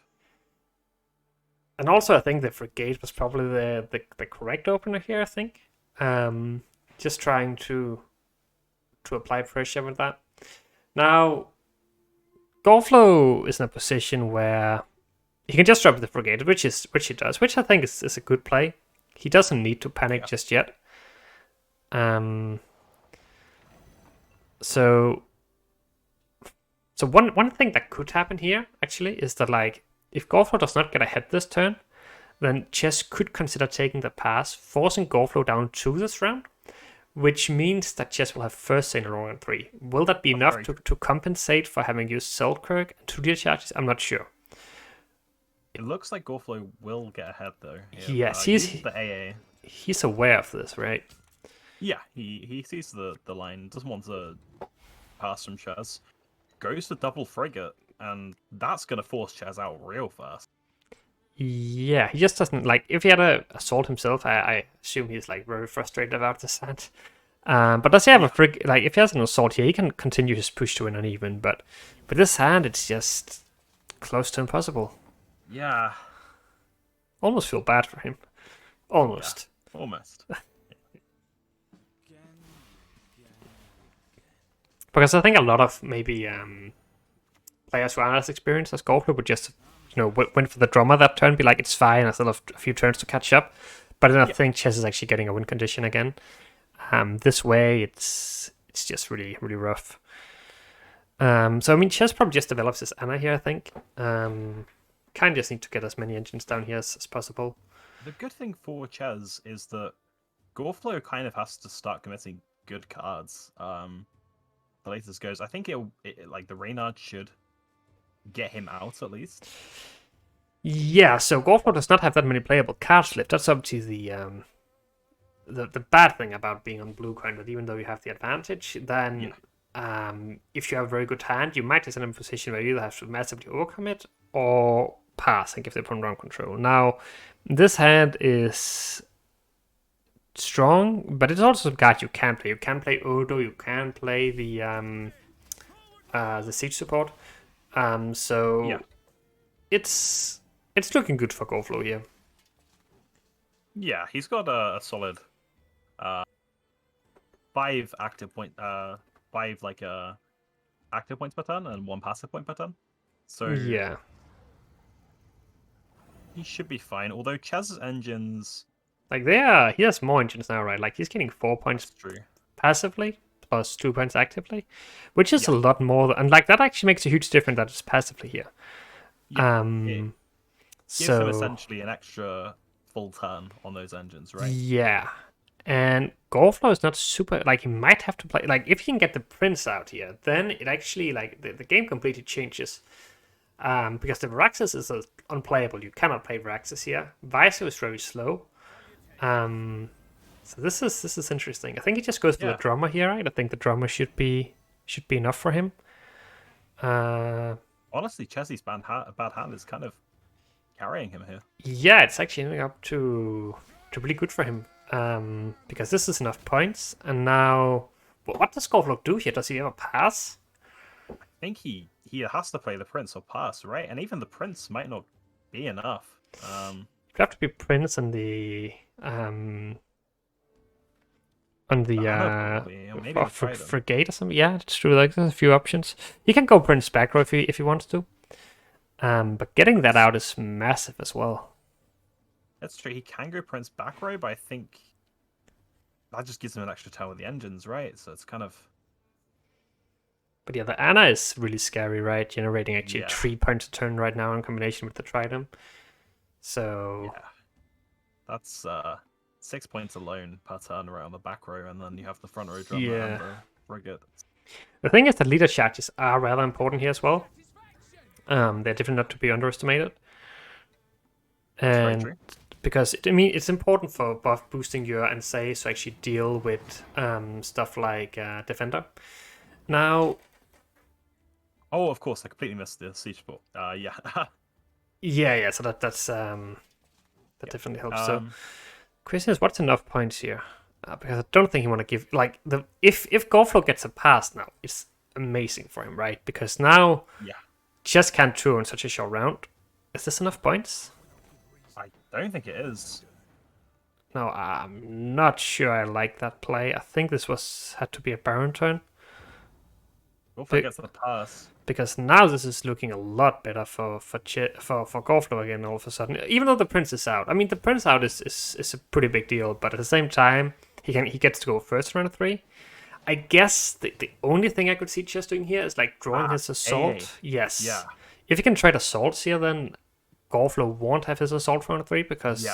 And also, I think the Frigate was probably the correct opener here, I think. Just trying to apply pressure with that. Now, Gorflow is in a position where he can just drop the Frigate, which he does, which I think is a good play. He doesn't need to panic just yet. So one thing that could happen here, actually, is that, like, if Gorflow does not get ahead this turn, then Chess could consider taking the pass, forcing Gorflow down 2 this round, which means that Chess will have first say in round 3. Will that be enough to compensate for having used Selkirk and 2 leader charges? I'm not sure. It looks like Gorflow will get ahead, though. Yes, he's the AA. He's aware of this, right? Yeah, he sees the line, doesn't want to pass from Chess. Goes to double frigate, and that's going to force Chess out real fast. Yeah, he just doesn't, like, if he had a assault himself, I assume he's, like, very frustrated about this hand. But does he have a frigate? Like, if he has an assault here, he can continue his push to win uneven, but with this hand, it's just close to impossible. Yeah. Almost feel bad for him. Almost. Yeah, almost. Because I think a lot of maybe players who aren't as experienced as Gorflow would just, went for the drummer that turn, be like, it's fine, I still have a few turns to catch up. But then I think Chess is actually getting a win condition again. This way, it's just really, really rough. So I mean, Chess probably just develops his Anna here, I think. Kind of just need to get as many engines down here as possible. The good thing for Chez is that Gorflow kind of has to start committing good cards. The later this goes, I think like the Reynard should get him out at least. Yeah, so Gorflow does not have that many playable cards left. That's obviously the bad thing about being on blue coin, but even though you have the advantage, then if you have a very good hand, you might just end in a position where you either have to massively overcommit or pass and give the opponent round control. Now, this hand is strong, but it's also some cards you can play. You can play Odo, you can play the siege support. So it's looking good for Gorflow here. Yeah, he's got a solid 5 active point, 5 like active points per turn and 1 passive point per turn. So yeah, he should be fine. Although Chez's engines, like he has more engines now, right? Like he's getting 4 points true. passively plus 2 points actively, which is a lot more. And like that actually makes a huge difference that it's passively here. Yeah, it gives so him essentially an extra full turn on those engines, right? yeah. And Gorflow is not super, like he might have to play, like if he can get the Prince out here, then it actually, like the game completely changes. Because the Varaxis is unplayable, you cannot play Varaxis here. Viso is very slow. So this is interesting. I think he just goes for the drummer here, right? I think the drummer should be enough for him. Honestly, Chezzy's bad hand is kind of carrying him here. Yeah, it's actually ending up to really good for him. Because this is enough points, and now what does Gorflow do here? Does he ever pass? I think he has to play the Prince or pass, right? And even the Prince might not be enough. You have to be Prince on the frigate or something. Yeah, it's true. Like there's a few options. He can go Prince back row if he wants to. But getting that out is massive as well. That's true. He can go Prince back row, but I think that just gives him an extra turn with the engines, right? So it's kind of. But yeah, the Anna is really scary, right? Generating actually 3 points a turn right now in combination with the Trident. So yeah, that's 6 points alone per turn around the back row, and then you have the front row drummer and the frigate. The thing is that leader charges are rather important here as well. They're definitely not to be underestimated. And because it's important for buff boosting your and say to actually deal with stuff like Defender. Now, oh, of course, I completely missed the siege support. yeah. So that definitely helps. So, question is, what's enough points here? Because I don't think he want to give if Gorflow gets a pass now, it's amazing for him, right? Because now, just can't throw in such a short round. Is this enough points? I don't think it is. No, I'm not sure I like that play. I think this had to be a Baron turn. Gorflow gets the pass. Because now this is looking a lot better for Gorflow again all of a sudden. Even though the Prince is out. I mean, the Prince out is a pretty big deal, but at the same time, he gets to go first round of 3. I guess the only thing I could see Chess doing here is like drawing his assault. AA. Yes. Yeah. If he can trade assaults here, then Gorflow won't have his assault for round 3 because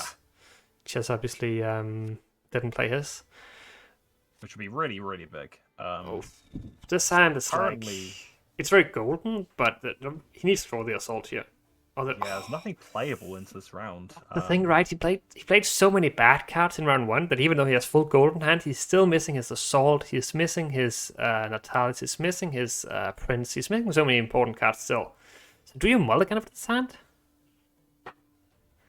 Chess obviously didn't play his. Which would be really, really big. This hand is currently... It's very golden, but he needs to throw the assault here. There's nothing playable into this round. The thing, right? He played so many bad cards in round 1 that even though he has full golden hand, he's still missing his assault. He's missing his Natalis. He's missing his Prince. He's missing so many important cards still. So do you mulligan of this hand? I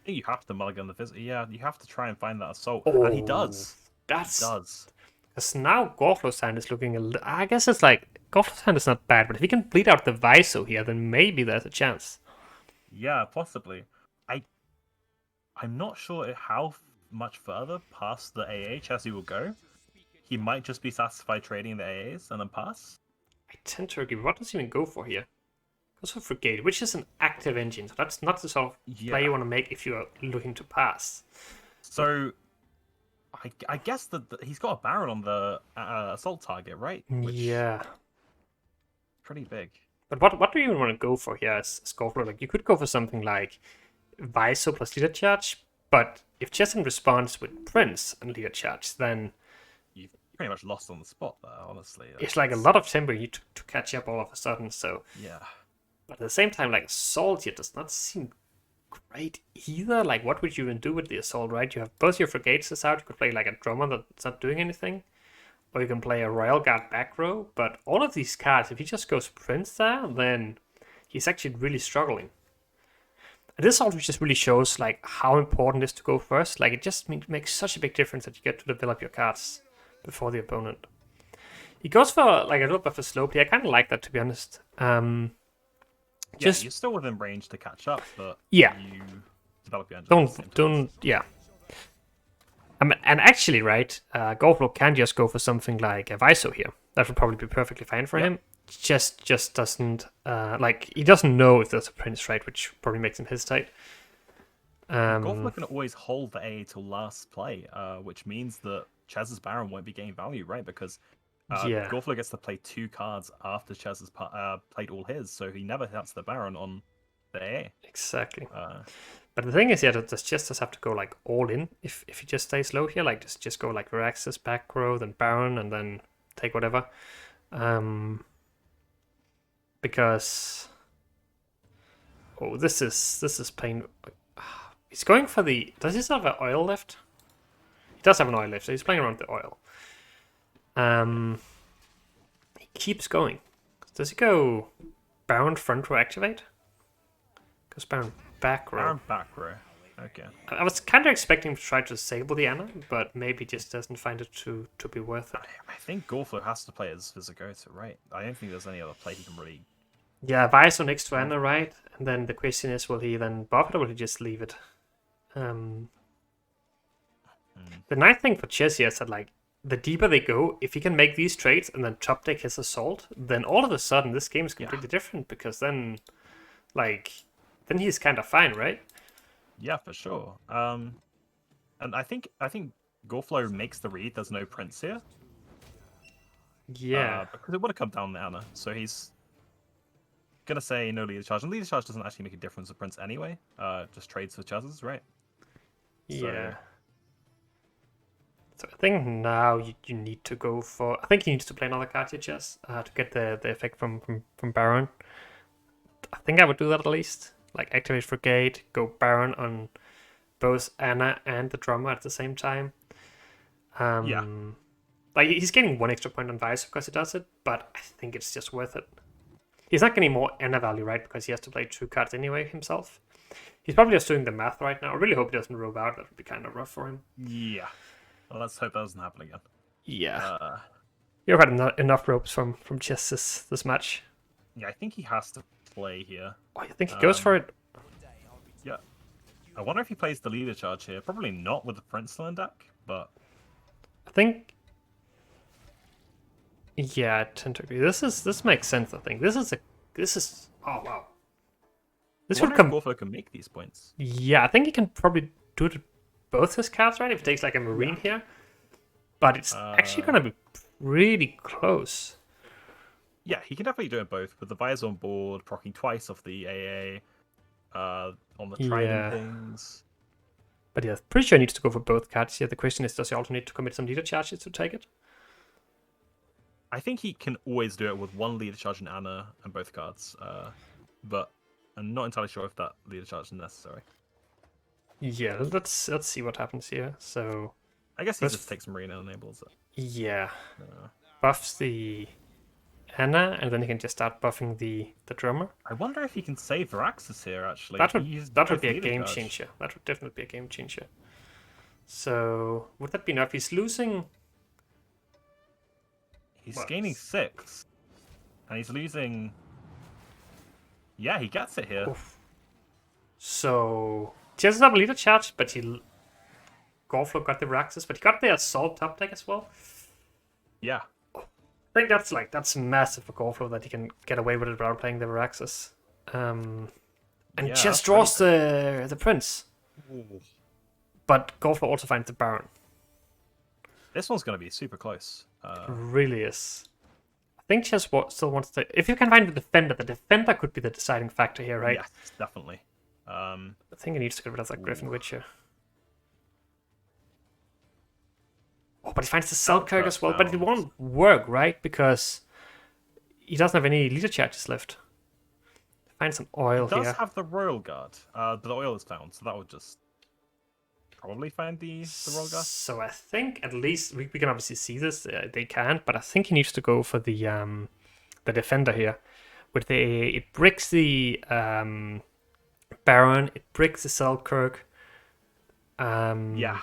think you have to mulligan the visit. Yeah, you have to try and find that assault, and he does. He does. Because now Gorflow's hand is looking a little... I guess it's like... Gorflow's hand is not bad, but if he can bleed out the Viso here, then maybe there's a chance. Yeah, possibly. I'm not sure how much further past the AA Chezzy will go. He might just be satisfied trading the AAs and then pass. I tend to agree. What does he even go for here? Goes for Frigate, which is an active engine, so that's not the sort of play you want to make if you are looking to pass. So... I guess that he's got a Baron on the assault target, right? pretty big. But what do you even want to go for here as Gorflow? Like, you could go for something like Viso plus leader charge, but if Chesson responds with Prince and leader charge, then You've pretty much lost on the spot there, honestly. it's like a lot of tempo you need to catch up all of a sudden. So, Yeah. but at the same time, like Assault here does not seem great either. Like, what would you even do with the Assault, right? You have both your Frigates out. You could play like a drummer that's not doing anything, or you can play a Royal Guard back row. But all of these cards, if he just goes Prince there, then he's actually really struggling. And this also just really shows like how important it is to go first. Like, it just makes such a big difference that you get to develop your cards before the opponent. He goes for like a little bit of a slow play. I kind of like that, to be honest. Just You're still within range to catch up, but Yeah. you develop your engine. at the same time. yeah. And actually, right, Gorflow can just go for something like a Viso here. That would probably be perfectly fine for him. Just doesn't like, he doesn't know if there's a Prince, right, which probably makes him hesitate. Gorflow can always hold the A till last play, which means that Chezz's Baron won't be getting value, right? Because Yeah. Gorflow gets to play 2 cards after Chezz has played all his, so he never hits the Baron on the A. Exactly. Uh, But the thing is, yeah, does just have to go like all in if he just stays low here, like just go like Viraxis, back row, then Baron, and then take whatever. Because this is pain. He's going for the. Does he still have an oil left? He does have an oil left, so he's playing around the oil. He keeps going. Does he go Baron front row activate? Goes Baron back row. Baron back row. Okay. I was kind of expecting him to try to disable the Anna, but maybe just doesn't find it to be worth it. I think Gorflow has to play as Visigoto, right? I don't think there's any other play he can really. Yeah, Viso next to Anna, right? And then the question is, will he then buff it or will he just leave it? The nice thing for Chess here is that, like, the deeper they go, if he can make these trades and then top deck his Assault, then all of a sudden this game is completely different, because then, like, then he's kind of fine, right? Yeah, for sure. And I think Gorflow makes the read. There's no Prince here. Yeah. Because it would have come down the Anna, so he's gonna say no leader charge, and leader charge doesn't actually make a difference with Prince anyway. Just trades for Chezz's, right? Yeah. So I think now you need to go for. I think he needs to play another card here, Chess, to get the effect from Baron. I think I would do that at least. Like, activate Frigate, go Baron on both Anna and the drummer at the same time. Yeah. Like, he's getting 1 extra point on Vice because he does it, but I think it's just worth it. He's not getting more Anna value, right? Because he has to play 2 cards anyway himself. He's probably just doing the math right now. I really hope he doesn't robe out. That would be kind of rough for him. Yeah. Well, let's hope that doesn't happen again. Yeah. You've had enough ropes from Chess this match. Yeah, I think he has to play here. Oh, you think he goes for it? Yeah. I wonder if he plays the leader charge here. Probably not with the Prince still in deck, but I think. Yeah, I tend to agree. This makes sense. I think this is. Oh wow. This I would wonder come. if Gorflow can make these points. Yeah, I think he can probably do it with both his cards, right? If he takes like a Marine here, but it's actually gonna be really close. Yeah, he can definitely do it both with the Visor on board, proccing twice off the AA, on the Trident things. But yeah, pretty sure he needs to go for both cards here. The question is, does he also need to commit some leader charges to take it? I think he can always do it with 1 leader charge and Anna and both cards, but I'm not entirely sure if that leader charge is necessary. Yeah, let's see what happens here. So I guess he just takes Marine and enables it. yeah, buffs the Anna, and then he can just start buffing the drummer. I wonder if he can save Viraxis here, actually. That He used would both be a leader game charge. changer. That would definitely be a game changer. So would that be enough? He's losing. He's What? gaining 6, and he's losing. Yeah, he gets it here. Oof. So he doesn't have a leader charge, but Gorflow got the Viraxis, but he got the Assault top deck as well. Yeah. I think that's massive for Gorflow that he can get away with it without playing the Viraxis. And Yeah, just that's draws the Prince. Ooh. But Gorflow also finds the Baron. This one's going to be super close. Really is. I think KingChezz still wants to. If you can find the defender could be the deciding factor here, right? Yes, definitely. I think he needs to get rid of that Griffin Witcher. Oh, but he finds the Selkirk as well, but it won't work, right? Because he doesn't have any leader charges left. Find some oil He does here. have the Royal Guard, but the oil is found, so that would just probably find the Royal Guard. So I think at least we can obviously see this. They can, but I think he needs to go for the defender here. With it bricks the Baron, it bricks the Selkirk. Yeah.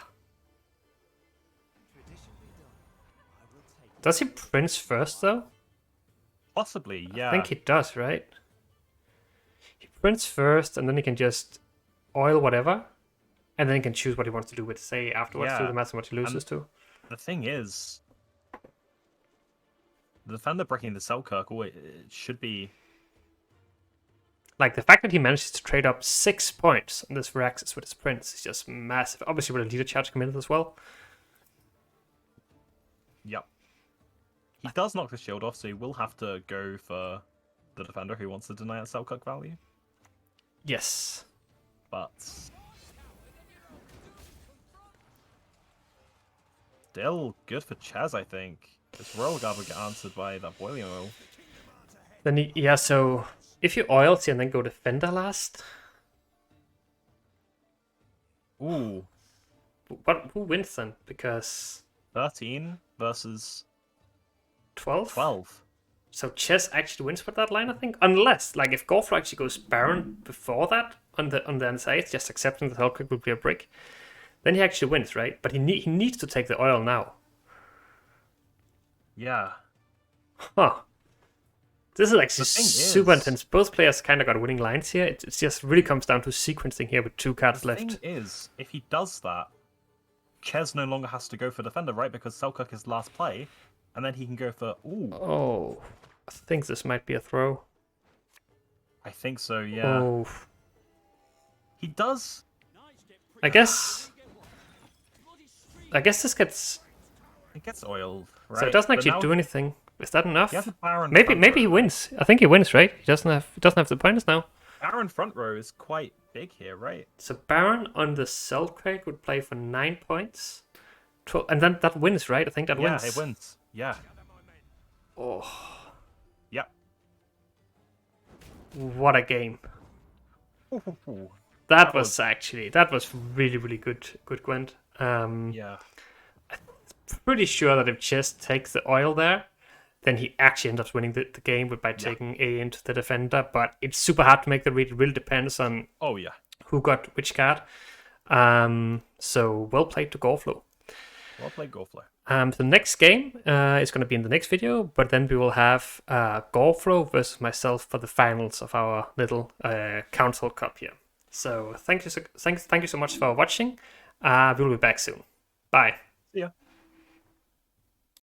Does he Prince first though? Possibly, yeah. I think he does, right? He Prince first, and then he can just oil whatever, and then he can choose what he wants to do with, say, afterwards. Yeah. Do the matter what he loses to. The thing is, the defender breaking the Selkirk, it should be... Like, the fact that he manages to trade up 6 points on this Viraxis with his Prince is just massive. Obviously with a leader charge committed as well. Yep. He does knock the shield off, so he will have to go for the defender who wants to deny that Selkirk value. Yes. But... still good for Chezz, I think. This Royal Guard will get answered by that boiling oil. Then yeah, so if you oil here and then go defender last, Ooh. who wins then? Because 13 versus 12? 12. So Chess actually wins with that line, I think. Unless, like, if Gorflow actually goes Baron before that on the inside, just accepting that Selkirk would be a brick, then he actually wins, right? But he needs to take the oil now. Yeah. Huh. This is actually The thing super is- intense. Both players kind of got winning lines here. It just really comes down to sequencing here with 2 cards The left. thing is, if he does that, Chezz no longer has to go for defender, right? Because Selkirk is last play, and then he can go for... Ooh, Oh, I think this might be a throw. I think so, yeah. Oh, He does... I guess this gets... It gets oiled, right? So it doesn't But actually now do anything. Is that enough? He has a Baron Maybe front maybe he row. wins. I think he wins, right? He doesn't have the points now. Baron front row is quite big here, right? So Baron on the Selkirk would play for 9 points. 12, and then that wins, right? I think that wins. Yeah, it wins. Yeah. Oh, Yep. what a game. Ooh. That was really, really good Gwent. Yeah. Pretty sure that if Chess takes the oil there, then he actually ends up winning the game by taking A into the defender. But it's super hard to make the read. It really depends on Oh, yeah. who got which card. So well played to Gorflow. Well played, Gorflow. The next game is going to be in the next video, but then we will have Gorflow versus myself for the finals of our little Council Cup here. So thank you so much for watching. We'll be back soon. Bye. See ya.